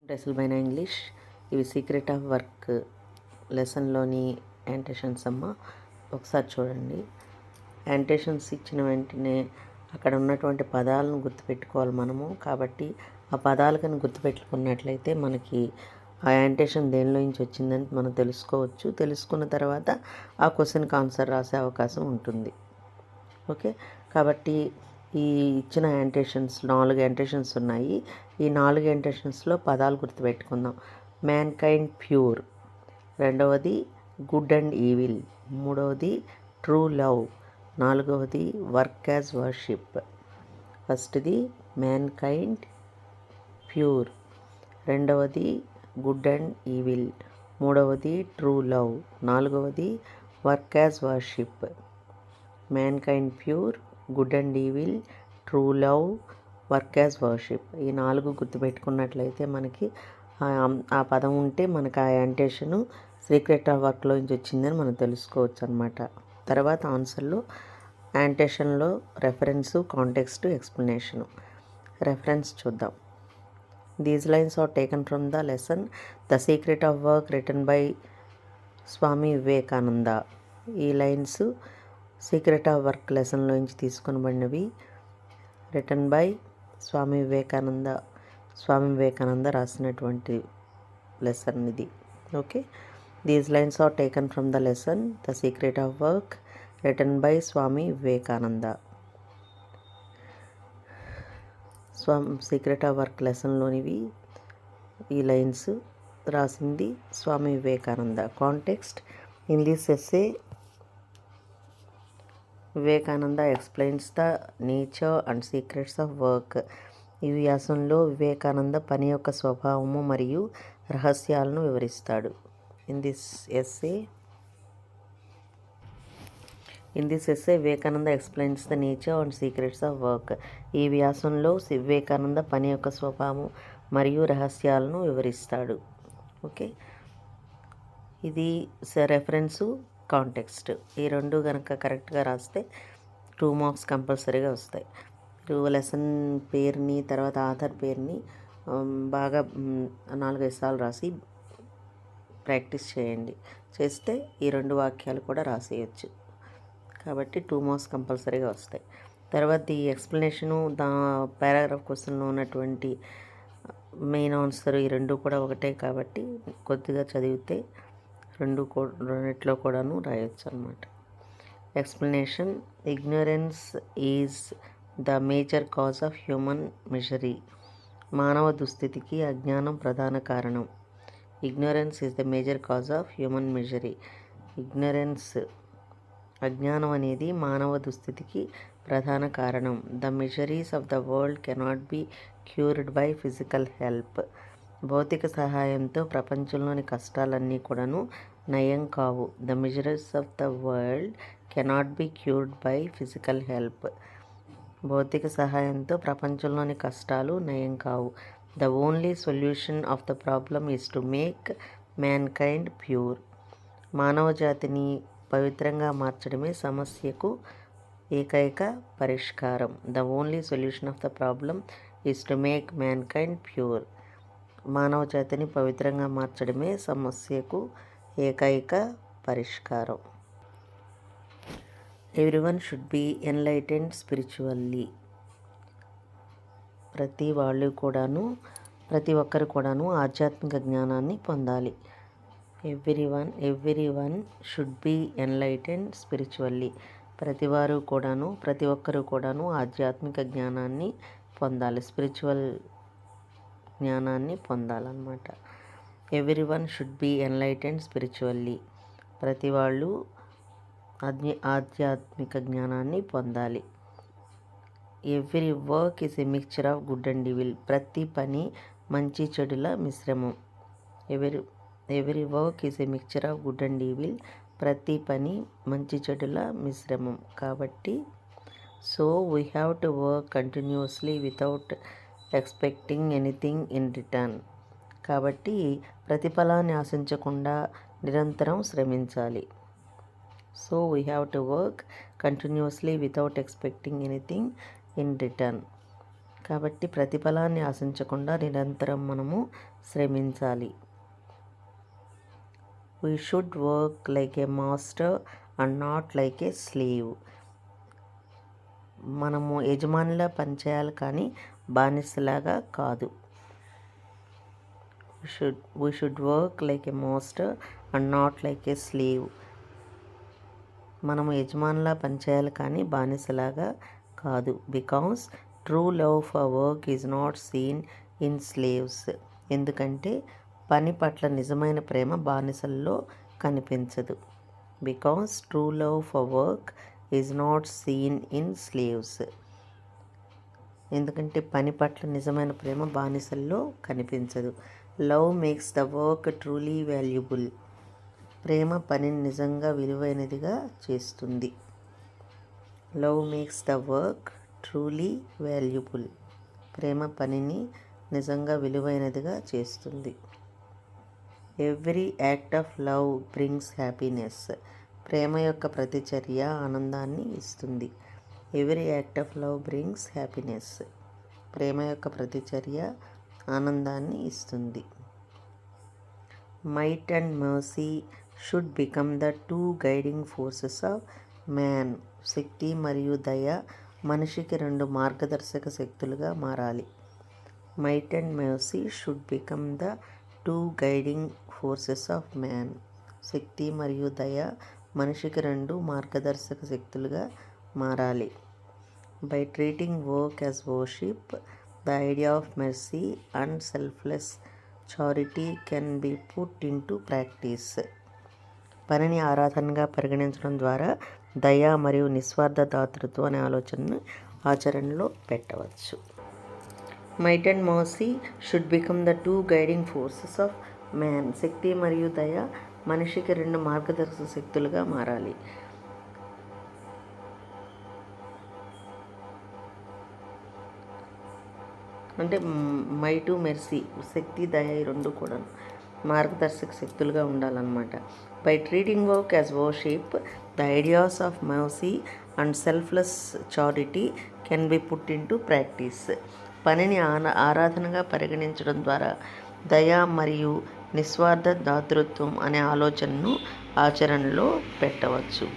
రెసిల్బైన English. ఇవి secret of work లెసన్లోని యాంటేషన్స్ అమ్మ. ఒకసారి చూడండి. యాంటేషన్స్ ఇచ్చిన వెంటనే అక్కడ ఉన్నటువంటి పదాలను గుర్తుపెట్టుకోవాలి మనము. కాబట్టి ఆ పదాలకని గుర్తుపెట్టుకున్నట్లయితే మనకి ఆ యాంటేషన్ దేనిలో నుంచి వచ్చిందని మనం తెలుసుకోవచ్చు. తెలుసుకున్న తర్వాత ఆ క్వశ్చన్కి ఆన్సర్ రాసే అవకాశం ఉంటుంది. ఓకే, కాబట్టి ఈ ఇచ్చిన యాంటేషన్స్ 4 యాంటేషన్స్ ఉన్నాయి. ఈ 4 యాంటేషన్స్లో పదాలు గుర్తుపెట్టుకుందాం. మ్యాన్ కైండ్ ప్యూర్, రెండవది గుడ్ అండ్ ఈవిల్, మూడవది ట్రూ లవ్, నాలుగవది వర్క్ యాజ్ వర్షిప్. ఫస్ట్ది మ్యాన్ కైండ్ ప్యూర్, రెండవది గుడ్ అండ్ ఈవిల్, మూడవది ట్రూ లవ్, నాలుగవది work as worship. Man kind pure, good and evil, true love, work as worship. ఈ 4 గుర్తుపెట్టుకున్నట్లయితే మనకి ఆ పదం ఉంటే మనకు ఆ యాంటేషను సీక్రెట్ ఆఫ్ వర్క్లో నుంచి వచ్చిందని మనం తెలుసుకోవచ్చు అనమాట. తర్వాత ఆన్సర్లో యాంటేషన్లో రెఫరెన్సు, కాంటెక్స్ట్, ఎక్స్ప్లెనేషను. రెఫరెన్స్ చూద్దాం. These lines are taken from the lesson the secret of work written by Swami Vivekananda. ఈ లైన్స్ సీక్రెట్ ఆఫ్ వర్క్ లెసన్లో నుంచి తీసుకొనబడినవి. Written by Swami Vivekananda. స్వామి వివేకానంద రాసినటువంటి లెసన్ ఇది. Okay, these lines are taken from the lesson the secret of work written by Swami Vivekananda. Secret of work లెసన్లోనివి ఈ lines రాసింది Swami Vivekananda. Context: in this essay Vivekananda explains the nature and secrets of work. ఈ వ్యాసంలో వివేకానంద పని యొక్క స్వభావము మరియు రహస్యాలను వివరిస్తాడు. In this essay Vivekananda explains the nature and secrets of work. ఈ వ్యాసంలో వివేకానంద పని యొక్క స్వభావం మరియు రహస్యాలను వివరిస్తాడు. ఓకే, ఇది రెఫరెన్సు, కాంటెక్స్ట్. ఈ రెండు కనుక కరెక్ట్గా రాస్తే 2 మార్క్స్ కంపల్సరీగా వస్తాయి. లెసన్ పేరుని తర్వాత ఆథర్ పేరుని బాగా 4-5 సార్లు రాసి ప్రాక్టీస్ చేయండి. చేస్తే ఈ 2 వాక్యాలు కూడా రాసేయచ్చు. కాబట్టి 2 మార్క్స్ కంపల్సరీగా వస్తాయి. తర్వాత ఈ ఎక్స్ప్లెనేషను, పారాగ్రాఫ్ క్వశ్చన్లో ఉన్నటువంటి మెయిన్ ఆన్సర్ ఈ 2 కూడా ఒకటే. కాబట్టి కొద్దిగా చదివితే రెండిట్లో కూడాను రాయొచ్చు అనమాట. Explanation: ignorance is the major cause of human misery. మానవ దుస్థితికి అజ్ఞానం ప్రధాన కారణం. Ignorance is the major cause of human misery. అజ్ఞానం అనేది మానవ దుస్థితికి ప్రధాన కారణం. The miseries of the world cannot be cured by physical help. భౌతిక సహాయంతో ప్రపంచంలోని కష్టాలన్నీ కూడాను నయం కావు. The miseries of the world cannot be cured by physical help. భౌతిక సహాయంతో ప్రపంచంలోని కష్టాలు నయం కావు. The only solution of the problem is to make mankind pure. మానవ జాతిని పవిత్రంగా మార్చడమే సమస్యకు ఏకైక పరిష్కారం. The only solution of the problem is to make mankind pure. మానవ జాతిని పవిత్రంగా మార్చడమే సమస్యకు ఏకైక పరిష్కారం. Everyone should be enlightened spiritually. ప్రతి ఒక్కరు కూడాను ఆధ్యాత్మిక జ్ఞానాన్ని పొందాలి. Everyone should be enlightened spiritually. ప్రతి ఒక్కరు కూడాను ఆధ్యాత్మిక జ్ఞానాన్ని పొందాలి, స్పిరిచువల్ జ్ఞానాన్ని పొందాలన్నమాట. Everyone should be enlightened spiritually. ప్రతి వాళ్ళు ఆధ్యాత్మిక జ్ఞానాన్ని పొందాలి. Every work is a mixture of good and evil. ప్రతి పని మంచి చెడుల మిశ్రమం. Every work is a mixture of good and evil. ప్రతి పని మంచి చెడుల మిశ్రమం. కాబట్టి so we have to work continuously without expecting anything in return. కాబట్టి ప్రతిఫలాన్ని ఆశించకుండా నిరంతరం శ్రమించాలి. So we have to work continuously without expecting anything in return. కాబట్టి ప్రతిఫలాన్ని ఆశించకుండా నిరంతరం మనము శ్రమించాలి. We should work like a master and not like a slave. మనము యజమానిలా పనిచేయాలి కానీ బానిసలాగా కాదు. We should work like a master and not like a slave. మనము యజమానిలా పనిచేయాలి కానీ బానిసలాగా కాదు. Because true love for work is not seen in slaves. ఎందుకంటే పని పట్ల నిజమైన ప్రేమ బానిసల్లో కనిపించదు. Because true love for work is not seen in slaves. ఎందుకంటే పని పట్ల నిజమైన ప్రేమ బానిసల్లో కనిపించదు. Love makes the work truly valuable. ప్రేమ పనిని నిజంగా విలువైనదిగా చేస్తుంది. Love makes the work truly valuable. ప్రేమ పనిని నిజంగా విలువైనదిగా చేస్తుంది. Every act of love brings happiness. ప్రేమ యొక్క ప్రతిచర్య ఆనందాన్ని ఇస్తుంది. Every act of love brings happiness. ప్రేమ యొక్క ప్రతిచర్య ఆనందాన్ని ఇస్తుంది. Might and mercy should become the two guiding forces of man. శక్తి మరియు దయ మనిషికి రెండు మార్గదర్శక శక్తులుగా మారాలి. Might and mercy should become the two guiding forces of man. శక్తి మరియు దయ మనిషికి రెండు మార్గదర్శక శక్తులుగా మారాలి. By treating work as worship, the idea of mercy and selfless charity can be put into practice. పనిని ఆరాధనగా పరిగణించడం ద్వారా దయ మరియు నిస్వార్థ దాతృత్వం అనే ఆలోచనను ఆచరణలో పెట్టవచ్చు. Might and mercy should become the two guiding forces of man. శక్తి మరియు దయ మనిషికి రెండు మార్గదర్శక శక్తులుగా మారాలి. అంటే మైటు మెర్సీ, శక్తి దయ ఈ రెండు కూడా మార్గదర్శక శక్తులుగా ఉండాలన్నమాట. By treating work as worship, the ideas of mercy and selfless charity can be put into practice. పనిని ఆరాధనగా పరిగణించడం ద్వారా దయ మరియు నిస్వార్థ దాతృత్వం అనే ఆలోచనను ఆచరణలో పెట్టవచ్చు.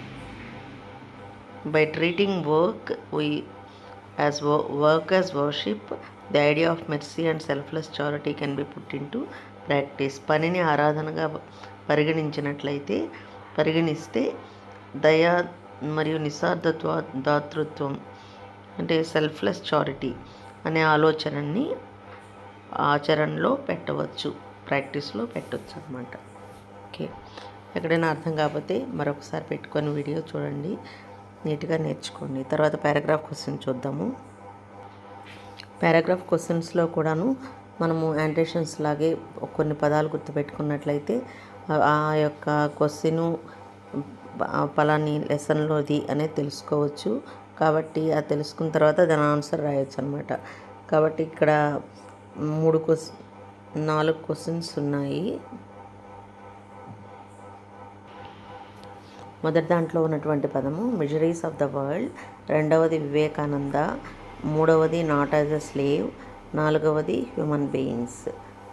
By treating work as worship, the idea of mercy and selfless charity can be put into practice. పనిని ఆరాధనగా పరిగణిస్తే దయ మరియు నిస్వార్థ దాతృత్వం అంటే సెల్ఫ్లెస్ చారిటీ అనే ఆలోచనని ఆచరణలో పెట్టవచ్చు, ప్రాక్టీస్లో పెట్టవచ్చు అన్నమాట. ఓకే, ఎక్కడైనా అర్థం కాకపోతే మరొకసారి పెట్టుకొని వీడియో చూడండి, నీట్గా నేర్చుకోండి. తర్వాత పారాగ్రాఫ్ క్వశ్చన్ చూద్దాము. పారాగ్రాఫ్ క్వశ్చన్స్లో కూడాను మనము యాంటేషన్స్ లాగే కొన్ని పదాలు గుర్తుపెట్టుకున్నట్లయితే ఆ యొక్క క్వశ్చను పలాని లెసన్లోది అనేది తెలుసుకోవచ్చు. కాబట్టి అది తెలుసుకున్న తర్వాత దాని ఆన్సర్ రాయొచ్చు అనమాట. కాబట్టి ఇక్కడ 4 క్వశ్చన్స్ ఉన్నాయి. మొదటి దాంట్లో ఉన్నటువంటి పదము మిజరీస్ ఆఫ్ ద వరల్డ్, రెండవది వివేకానంద, మూడవది నాట్ యాజ్ ఎ స్లేవ్, నాలుగవది human beings.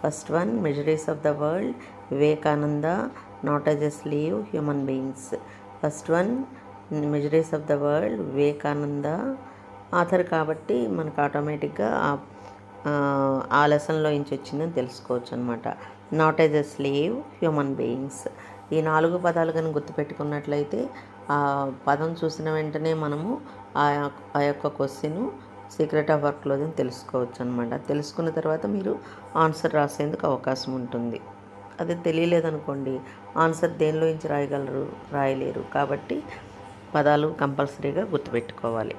First one miseries of the world, Vivekananda, not as a slave, human beings. First one miseries of the world, Vivekananda. Author కాబట్టి మనకు ఆటోమేటిక్గా ఆ లెసన్లో నుంచి వచ్చిందని తెలుసుకోవచ్చు అనమాట. Not as a slave, human beings. ఈ 4 పదాలు కానీ గుర్తుపెట్టుకున్నట్లయితే ఆ పదం చూసిన వెంటనే మనము ఆ యొక్క క్వశ్చన్ సీక్రెట్ ఆఫ్ వర్క్లోదని తెలుసుకోవచ్చు అనమాట. తెలుసుకున్న తర్వాత మీరు ఆన్సర్ రాసేందుకు అవకాశం ఉంటుంది. అది తెలియలేదనుకోండి, ఆన్సర్ దేనిలో నుంచి రాయలేరు. కాబట్టి పదాలు కంపల్సరీగా గుర్తుపెట్టుకోవాలి.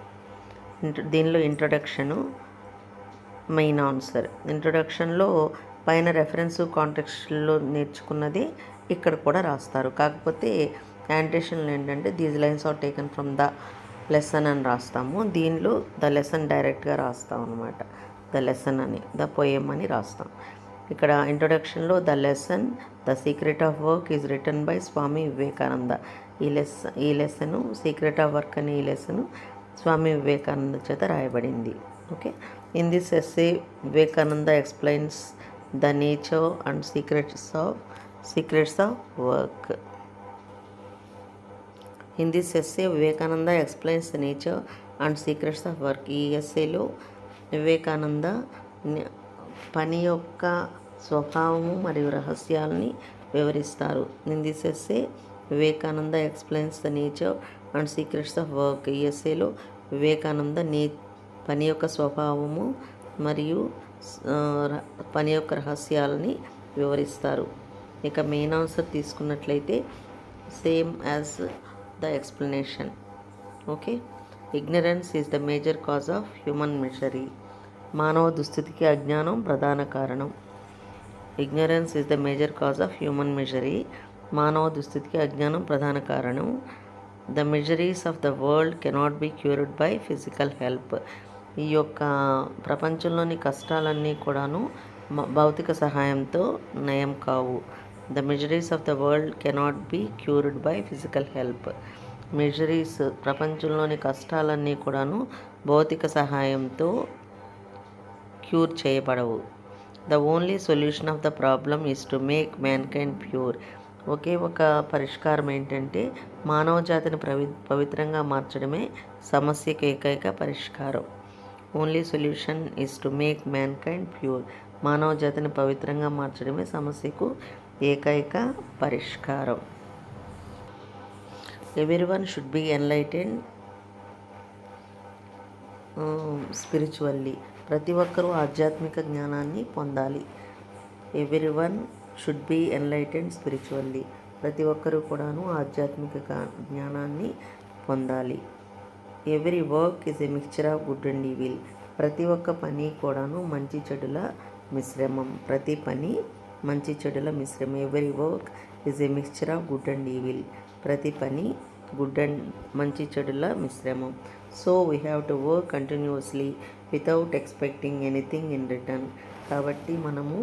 దీనిలో ఇంట్రొడక్షను మెయిన్ ఆన్సర్. ఇంట్రొడక్షన్లో పైన రెఫరెన్స్ కాంటెక్స్ట్లో నేర్చుకున్నది ఇక్కడ కూడా రాస్తారు. కాకపోతే యాంటేషన్లో ఏంటంటే these lines are taken from the lesson అని రాస్తాము. దీనిలో ద లెసన్ డైరెక్ట్గా రాస్తాం అనమాట. ద లెసన్ అని, ద పోయమ్ అని రాస్తాం. ఇక్కడ ఇంట్రొడక్షన్లో the lesson the secret of work is written by Swami Vivekananda. ఈ లెసను సీక్రెట్ ఆఫ్ వర్క్ అనే ఈ లెసను స్వామి వివేకానంద చేత రాయబడింది. Okay. In this essay, Vivekananda explains the nature and secrets of work. In this essay, Vivekananda explains the nature and secrets of work. ఈ ఎస్సేలో వివేకానంద పని యొక్క స్వభావము మరియు రహస్యాలని వివరిస్తారు. In this essay Vivekananda explains the nature and secrets of work. ఈ ఎస్సేలో వివేకానంద పని యొక్క స్వభావము మరియు పని యొక్క రహస్యాలని వివరిస్తారు. ఇక మెయిన్ ఆన్సర్ తీసుకున్నట్లయితే same as the explanation. Okay. Ignorance is the major cause of human misery. మానవ దుస్థితికి అజ్ఞానం ప్రధాన కారణం. Ignorance is the major cause of human misery. మానవ దుస్థితికి అజ్ఞానం ప్రధాన కారణం. The miseries of the world cannot be cured by physical help. ఈ యొక్క ప్రపంచంలోని కష్టాలన్నీ కూడాను భౌతిక సహాయంతో నయం కావు. The miseries of the world cannot be cured by physical help. Miseries ప్రపంచంలోని కష్టాలన్నీ కూడాను భౌతిక సహాయంతో క్యూర్ చేయబడవు. The only solution of the problem is to make mankind pure. ఒకే ఒక పరిష్కారం ఏంటంటే మానవ జాతిని పవిత్రంగా మార్చడమే సమస్యకి ఏకైక పరిష్కారం. Only solution is to make mankind pure. మానవ జాతిని పవిత్రంగా మార్చడమే సమస్యకు ఏకైక పరిష్కారం. Everyone should be enlightened spiritually. ప్రతి ఒక్కరూ ఆధ్యాత్మిక జ్ఞానాన్ని పొందాలి. Everyone should be enlightened spiritually. ప్రతి ఒక్కరూ కూడాను ఆధ్యాత్మిక జ్ఞానాన్ని పొందాలి. Every work is a mixture of good and evil. ప్రతి ఒక్క పని కూడాను మంచి చెడుల మిశ్రమం. ప్రతి పని మంచి చెడుల మిశ్రమం. Every work is a mixture of good and evil. ప్రతి పని గుడ్ అండ్ మంచి చెడుల మిశ్రమం. So we have to work continuously without expecting anything in return. కాబట్టి మనము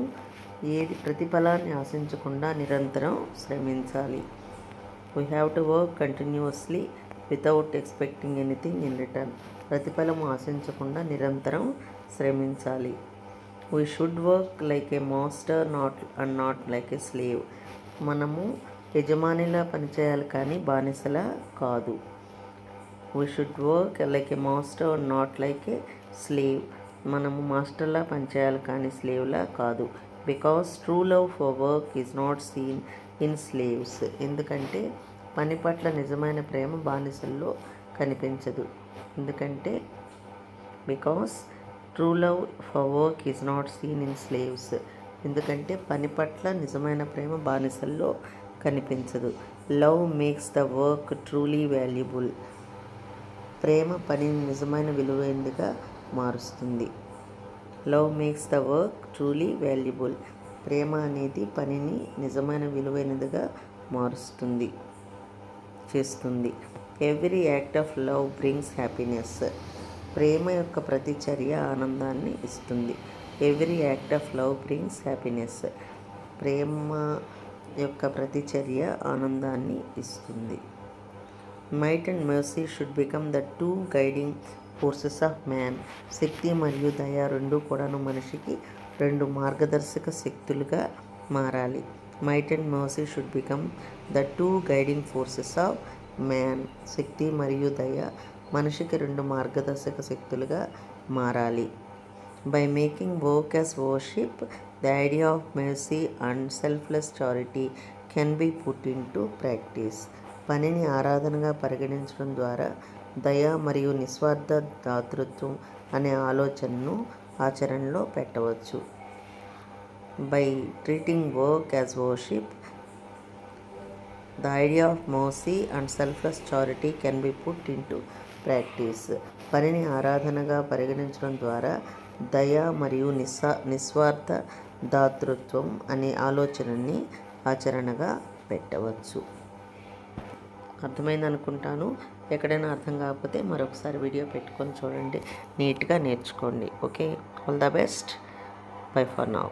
ఏది ప్రతిఫలాన్ని ఆశించకుండా నిరంతరం శ్రమించాలి. We have to work continuously without expecting anything in return. ప్రతిఫలం ఆశించకుండా నిరంతరం శ్రమించాలి. We should work like a master not like a slave. మనము యజమానిలా పనిచేయాలి కానీ బానిసలా కాదు. We should work like a master not like a slave. మనము మాస్టర్లా పనిచేయాలి కానీ స్లేవ్లా కాదు. Because true love for work is not seen in slaves. ఎందుకంటే పని పట్ల నిజమైన ప్రేమ బానిసల్లో కనిపించదు. ఎందుకంటే because true love for work is not seen in slaves. ఎందుకంటే పని పట్ల నిజమైన ప్రేమ బానిసల్లో కనిపించదు. Love makes the work truly valuable. ప్రేమ పనిని నిజమైన విలువైనదిగా మారుస్తుంది. Love makes the work truly valuable. ప్రేమ అనేది పనిని నిజమైన విలువైనదిగా చేస్తుంది. Every act of love brings happiness. ప్రేమ యొక్క ప్రతి చర్య ఆనందాన్ని ఇస్తుంది. Every act of love brings happiness. ప్రేమ యొక్క ప్రతి చర్య ఆనందాన్ని ఇస్తుంది. Might and mercy should become the two guiding forces of man. శక్తి మరియు దయ రెండు కూడాను మనిషికి రెండు మార్గదర్శక శక్తులుగా మారాలి. Might and mercy should become the two guiding forces of man. శక్తి మరియు దయ మనిషికి రెండు మార్గదర్శక శక్తులుగా మారాలి. By making work as worship, the idea of mercy and selfless charity can be put into practice. పనిని ఆరాధనగా పరిగణించడం ద్వారా దయ మరియు నిస్వార్థ దాతృత్వం అనే ఆలోచనను ఆచరణలో పెట్టవచ్చు. By treating work as worship, the idea of mercy and selfless charity can be put into practice. పనిని ఆరాధనగా పరిగణించడం ద్వారా దయ మరియు నిస్వార్థ దాతృత్వం అనే ఆలోచనని ఆచరణగా పెట్టవచ్చు. అర్థమైంది అనుకుంటాను. ఎక్కడైనా అర్థం కాకపోతే మరొకసారి వీడియో పెట్టుకొని చూడండి, నీట్గా నేర్చుకోండి. Okay, all the best. By for now.